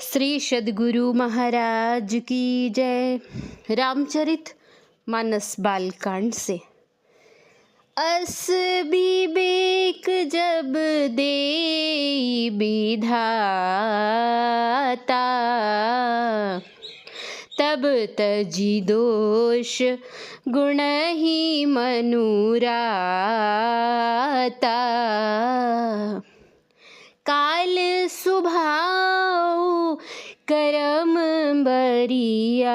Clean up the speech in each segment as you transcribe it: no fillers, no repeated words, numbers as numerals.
श्री सद्गुरु महाराज की जय। रामचरित मानस बालकांड से। अस विवेक जब दे विधाता, तब तजी दोष गुण ही मनुराता। काल सुभाव करम बरियाई,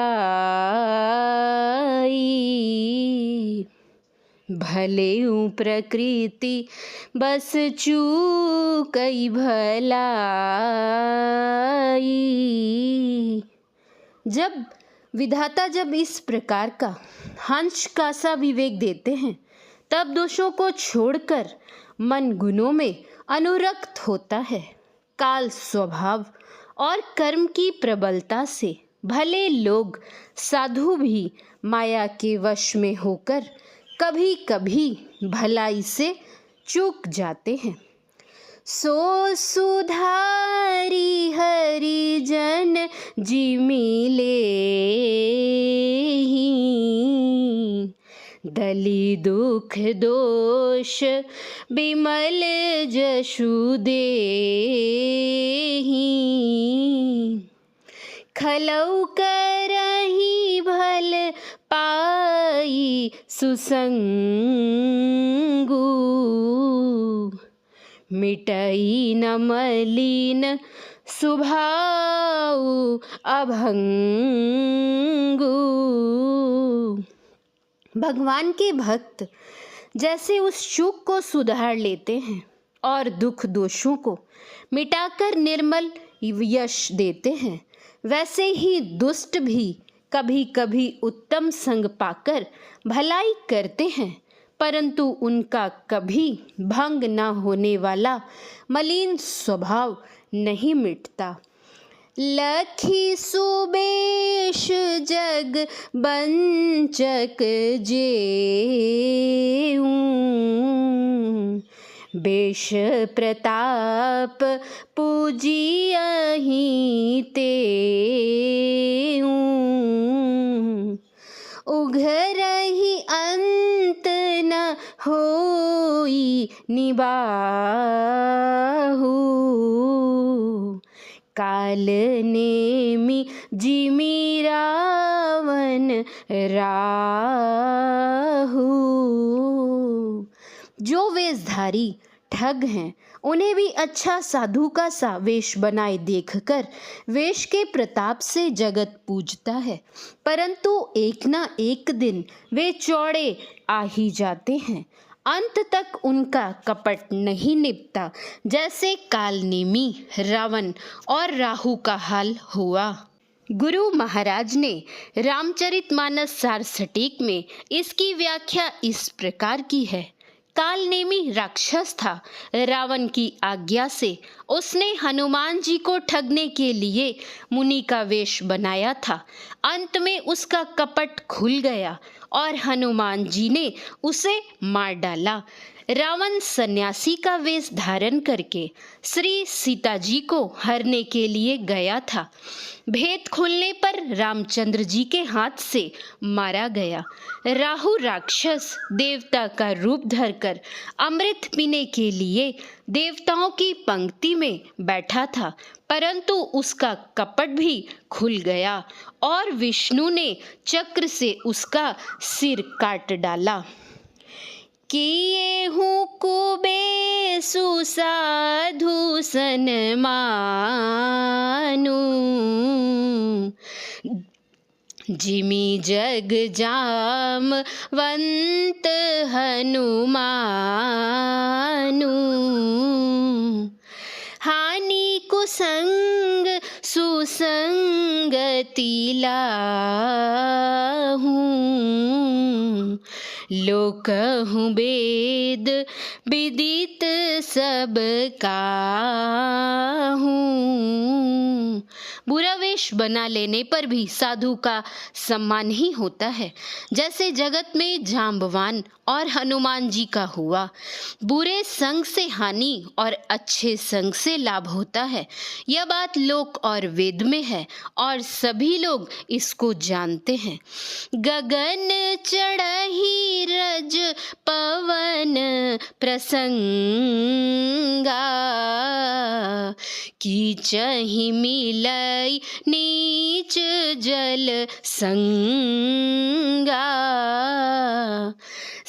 भले प्रकृति बस चूकई भलाई। जब विधाता इस प्रकार का हंस का सा विवेक देते हैं, तब दोषों को छोड़कर मन गुणों में अनुरक्त होता है। काल स्वभाव और कर्म की प्रबलता से भले लोग साधु भी माया के वश में होकर कभी कभी भलाई से चूक जाते हैं। सो सुधारी हरिजन जिमिले ही, दली दुख दोष बिमल जशु देहि। खलौ करहि भल पाई सुसंगु, मिटई न मलिन सुभाव अभंगु। भगवान के भक्त जैसे उस चूक को सुधार लेते हैं और दुख दोषों को मिटाकर निर्मल यश देते हैं, वैसे ही दुष्ट भी कभी कभी उत्तम संग पाकर भलाई करते हैं, परंतु उनका कभी भंग न होने वाला मलिन स्वभाव नहीं मिटता। लखी सुबेश जग बंचक जेऊ, बेश प्रताप पूजियहि तेऊ। उघरहि अंत न होई निबाहु, काल नेमि जिमि रावण राहु। जो वेशधारी ठग हैं, उन्हें भी अच्छा साधु का सा वेश बनाए देखकर वेश के प्रताप से जगत पूजता है, परंतु एक ना एक दिन वे चौड़े आ ही जाते हैं। अंत तक उनका कपट नहीं निपटा, जैसे कालनेमी रावण और राहु का हाल हुआ। गुरु महाराज ने रामचरितमानस सार सटीक में इसकी व्याख्या इस प्रकार की है। कालनेमी राक्षस था। रावण की आज्ञा से उसने हनुमान जी को ठगने के लिए मुनि का वेश बनाया था। अंत में उसका कपट खुल गया और हनुमान जी ने उसे मार डाला। रावण सन्यासी का वेश धारण करके श्री सीता जी को हरने के लिए गया था। भेद खुलने पर रामचंद्र जी के हाथ से मारा गया। राहु राक्षस देवता का रूप धरकर अमृत पीने के लिए देवताओं की पंक्ति में बैठा था, परंतु उसका कपट भी खुल गया और विष्णु ने चक्र से उसका सिर काट डाला। किए हूँ कुबेसु साधु सनमानु, जिमि जग जामवंत हनुमानु। हानि कुसंग सुसंगति लाहूं, लोकहु वेद विदित सब काहूं। बुरा वेश बना लेने पर भी साधु का सम्मान ही होता है। जैसे जगत में जाम्बवान और हनुमान जी का हुआ। बुरे संग से हानि और अच्छे संग से लाभ होता है। यह बात लोक और वेद में है और सभी लोग इसको जानते हैं। गगन चढ़ही रज पवन प्रसंगा, कीचहि मिलई नीच जल संगा।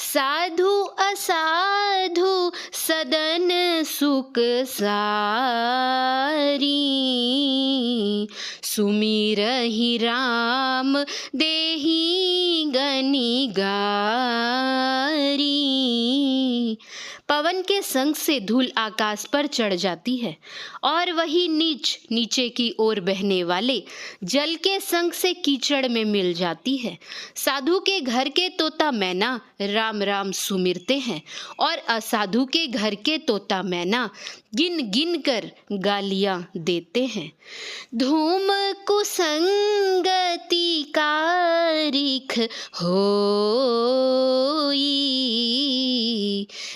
साधु असाधु सदन सुख सारी, सुमिरहि राम देहि गनि गारी। पवन के संग से धूल आकाश पर चढ़ जाती है और वही नीचे की ओर बहने वाले जल के संग से कीचड़ में मिल जाती है। साधु के घर के तोता मैना राम राम सुमिरते हैं और असाधु के घर के तोता मैना गिन गिन कर गालियां देते हैं। धूम कुसंगति कारिख होई,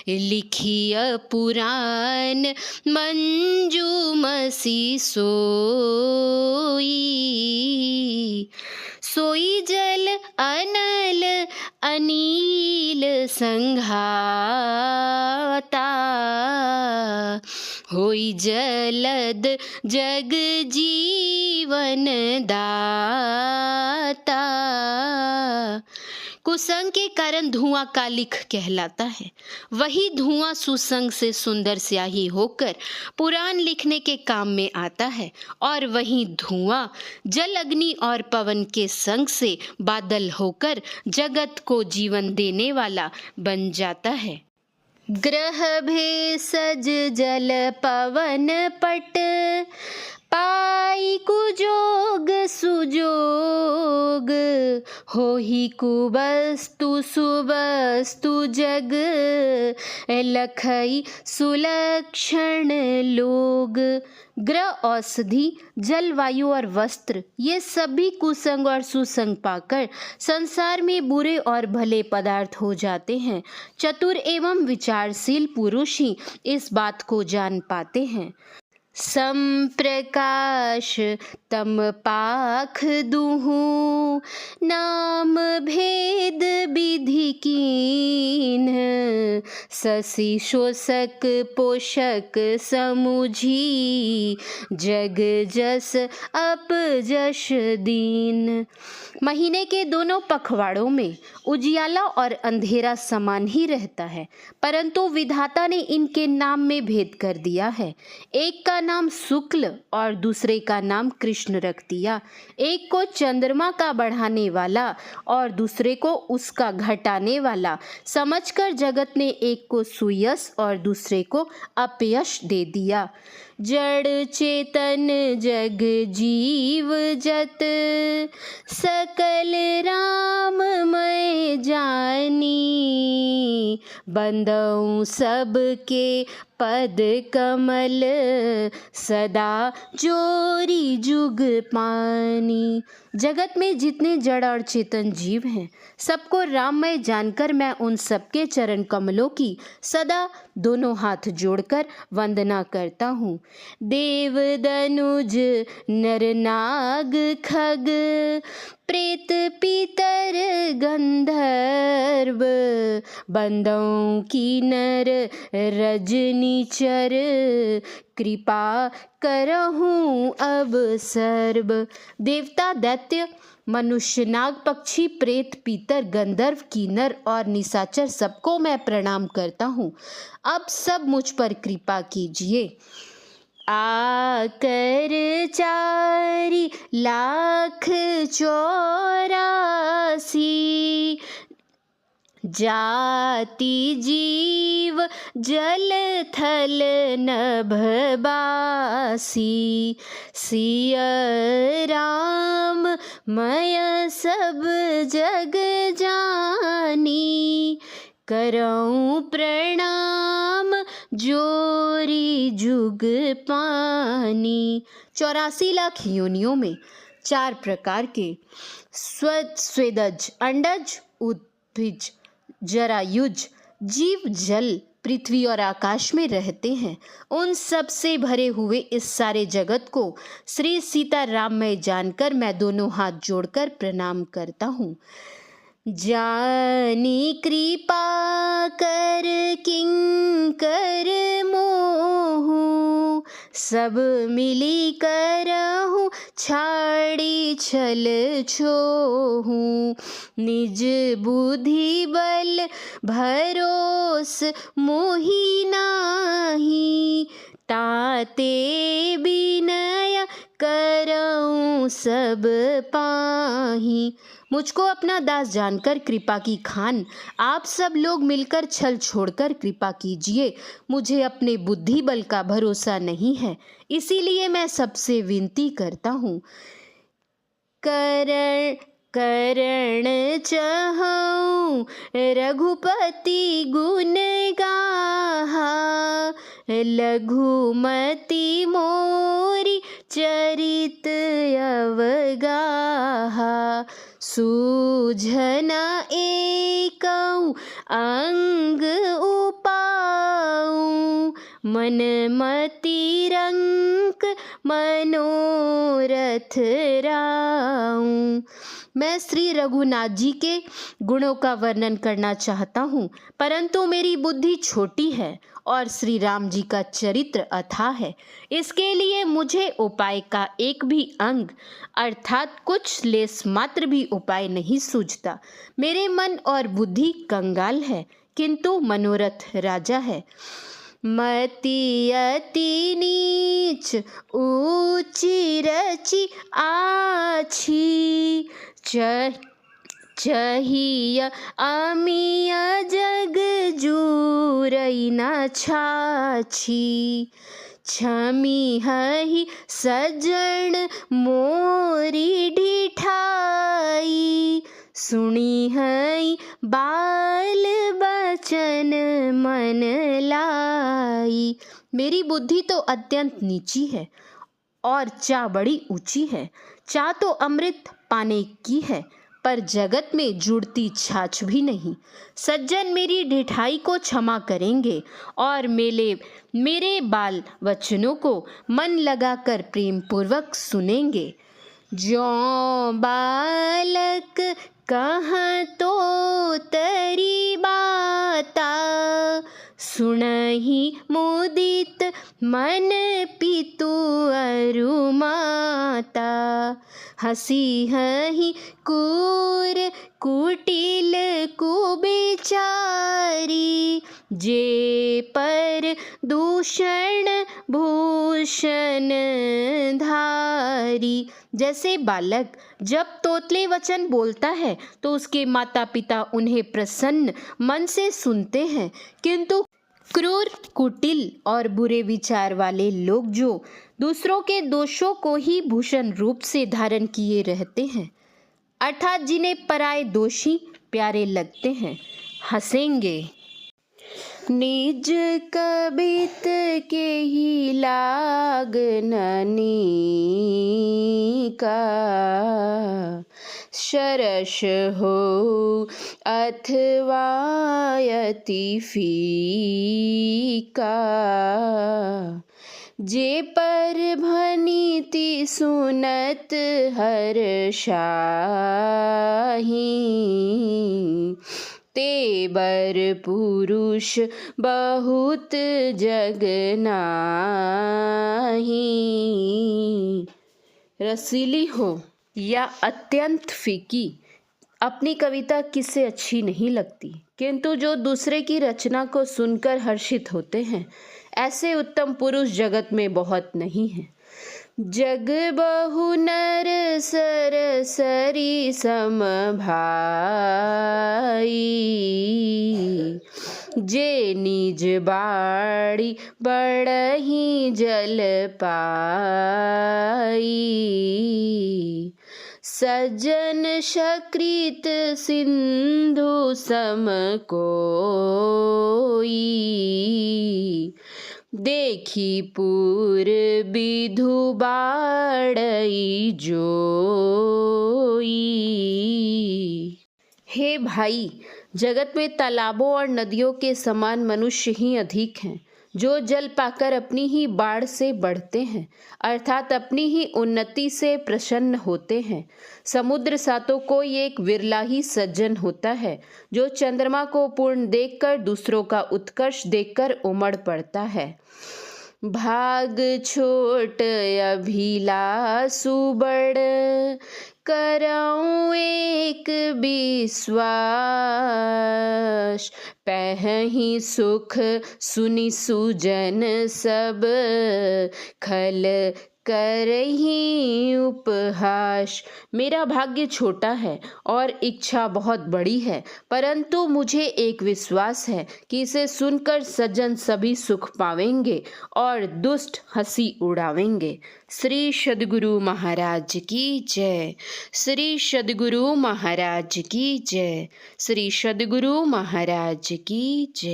लिखिय पुराण मंजूमसी सोई। सोई जल अनल अनील संघाता, होई जलद जग जीवन दाता। कुसंग के कारण धुआं कालिख कहलाता है। वही धुआं सुसंग से सुंदर स्याही होकर पुराण लिखने के काम में आता है और वही धुआं जल अग्नि और पवन के संग से बादल होकर जगत को जीवन देने वाला बन जाता है। ग्रह भेषज जल पवन पट, पाई कुजोग सुजोग। होहि कुवस्तु सुवस्तु जग, लखई सुलक्षण लोग। ग्रह, औषधि, जल, वायु और वस्त्र, ये सभी कुसंग और सुसंग पाकर संसार में बुरे और भले पदार्थ हो जाते हैं। चतुर एवं विचारशील पुरुष ही इस बात को जान पाते हैं। समप्रकाश तम पाख दुहु, नाम भेद विधि कीन। शशि शोषक पोषक समुझी, जग जस अपजश दीन। महीने के दोनों पखवाड़ों में उजियाला और अंधेरा समान ही रहता है, परंतु विधाता ने इनके नाम में भेद कर दिया है। एक का नाम शुक्ल और दूसरे का नाम कृष्ण रख दिया। एक को चंद्रमा का बढ़ाने वाला और दूसरे को उसका घटाने वाला समझकर जगत ने एक को सुयश और दूसरे को अपयश दे दिया। जड़ चेतन जग जीव जत, सकल राममय जानी। बंदऊ सबके पद कमल, सदा जोरी जुग पानी। जगत में जितने जड़ और चेतन जीव हैं, सबको राममय जानकर मैं उन सबके चरण कमलों की सदा दोनों हाथ जोड़कर वंदना करता हूँ। देव दनुज नर नाग खग, प्रेत पितर गंधर्व। बंदों की नर रजनीचर, कृपा करहूँ अब सर्व। देवता, दैत्य, मनुष्य, नाग, पक्षी, प्रेत, पीतर, गंधर्व, किन्नर और निशाचर सबको मैं प्रणाम करता हूँ। अब सब मुझ पर कृपा कीजिए। आकर 4,84,000 जाति जीव जल थल नभबासी। सिय राम मय सब जग जानी, करऊं प्रणाम जोरी जुग पानी। 84 लाख योनियों में 4 प्रकार के स्वेदज, अंडज, उद्भिज, जरायुज जीव जल, पृथ्वी और आकाश में रहते हैं, उन सब से भरे हुए इस सारे जगत को श्री सीताराममय जानकर मैं दोनों हाथ जोड़कर प्रणाम करता हूँ। जानी कृपा कर किंकर मोहू, सब मिली करहूँ छाड़ी छल छोहू। निज बुद्धि बल भरोस मोहि नाही, ताते विनय करऊँ सब पाही। मुझको अपना दास जानकर कृपा की खान आप सब लोग मिलकर छल छोड़कर कृपा कीजिए। मुझे अपने बुद्धि बल का भरोसा नहीं है, इसीलिए मैं सबसे विनती करता हूँ। करण चहऊँ रघुपति गुण गाहा, लघुमति मोरी चरित अवगाहा। सूझना एकौ अंग उपाऊँ, मन मति रंक मनोरथ राऊँ। मैं श्री रघुनाथ जी के गुणों का वर्णन करना चाहता हूँ, परंतु मेरी बुद्धि छोटी है और श्री राम जी का चरित्र अथाह है। इसके लिए मुझे उपाय का एक भी अंग अर्थात कुछ लेस मात्र भी उपाय नहीं सूझता। मेरे मन और बुद्धि कंगाल है, किंतु मनोरथ राजा है। मति अति नीच ऊंची रची आछी, चहिया अमिया जग जूरई न छाछी। छमी हहि सज्जन मोरी ढिठाई, सुनी हई बाल बचन मन लाई। मेरी बुद्धि तो अत्यंत नीची है और चा बड़ी ऊंची है। चा तो अमृत पाने की है, पर जगत में जुड़ती छाछ भी नहीं। सज्जन मेरी ढिठाई को क्षमा करेंगे और मेरे बाल वचनों को मन लगाकर प्रेम पूर्वक सुनेंगे। ज्यों बालक कहाँ तो तरी बाता, सुनहि मुदित मन पितु अरु माता। हसी हहि कूर कुटिल कुबिचारी, जे पर दूषण भूषण धारी। जैसे बालक जब तोतले वचन बोलता है तो उसके माता पिता उन्हें प्रसन्न मन से सुनते हैं, किंतु क्रूर कुटिल और बुरे विचार वाले लोग जो दूसरों के दोषों को ही भूषण रूप से धारण किए रहते हैं, अर्थात जिन्हें पराये दोषी प्यारे लगते हैं, हंसेंगे। निज कबित के ही लागननी का, शरश हो अथवा अति फीका। जे पर भनीति सुनत हर्षाहि, ते बर पुरुष बहुत जग नाही। रसीली हो या अत्यंत फीकी, अपनी कविता किससे अच्छी नहीं लगती, किंतु जो दूसरे की रचना को सुनकर हर्षित होते हैं, ऐसे उत्तम पुरुष जगत में बहुत नहीं हैं। जग बहु नर सर सरी सम भाई, जे निज बाड़ी बड़ही जल पाई। सज्जन सकृत सिंधु सम कोई, देखी पूर विधु बाड़ई जोई। हे भाई, जगत में तालाबों और नदियों के समान मनुष्य ही अधिक हैं, जो जल पाकर अपनी ही बाढ़ से बढ़ते हैं, अर्थात अपनी ही उन्नति से प्रसन्न होते हैं। समुद्र सा तो कोई एक विरला ही सज्जन होता है, जो चंद्रमा को पूर्ण देखकर दूसरों का उत्कर्ष देखकर उमड़ पड़ता है। भाग छोट अभिलाषु बड़, करऊँ एक विश्वास। पहहि सुख सुनि सुजन सब, खल करही उपहास। मेरा भाग्य छोटा है और इच्छा बहुत बड़ी है, परंतु मुझे एक विश्वास है कि इसे सुनकर सज्जन सभी सुख पावेंगे और दुष्ट हंसी उड़ावेंगे। श्री सद्गुरु महाराज की जय। श्री सद्गुरु महाराज की जय। श्री सद्गुरु महाराज की जय।